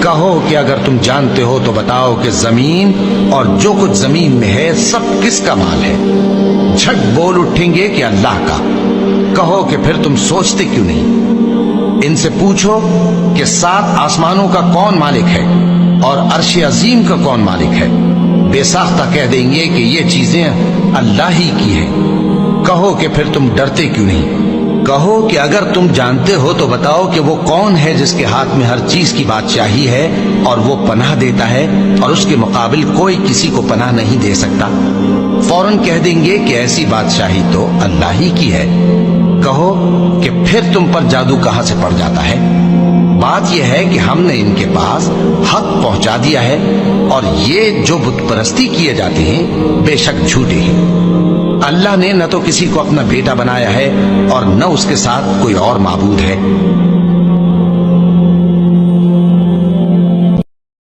کہو کہ اگر تم جانتے ہو تو بتاؤ کہ زمین اور جو کچھ زمین میں ہے سب کس کا مال ہے؟ جھٹ بول اٹھیں گے کہ اللہ کا۔ کہو کہ پھر تم سوچتے کیوں نہیں؟ ان سے پوچھو کہ 7 آسمانوں کا کون مالک ہے اور عرش عظیم کا کون مالک ہے؟ بے ساختہ کہہ دیں گے کہ یہ چیزیں اللہ ہی کی ہیں۔ کہو کہ پھر تم ڈرتے کیوں نہیں؟ کہو کہ اگر تم جانتے ہو تو بتاؤ کہ وہ کون ہے جس کے ہاتھ میں ہر چیز کی بادشاہی ہے اور وہ پناہ دیتا ہے اور اس کے مقابل کوئی کسی کو پناہ نہیں دے سکتا؟ فوراً کہہ دیں گے کہ ایسی بادشاہی تو اللہ ہی کی ہے۔ کہو کہ پھر تم پر جادو کہاں سے پڑ جاتا ہے؟ بات یہ ہے کہ ہم نے ان کے پاس حق پہنچا دیا ہے اور یہ جو بت پرستی کیے جاتے ہیں بے شک جھوٹے ہیں۔ اللہ نے نہ تو کسی کو اپنا بیٹا بنایا ہے اور نہ اس کے ساتھ کوئی اور معبود ہے۔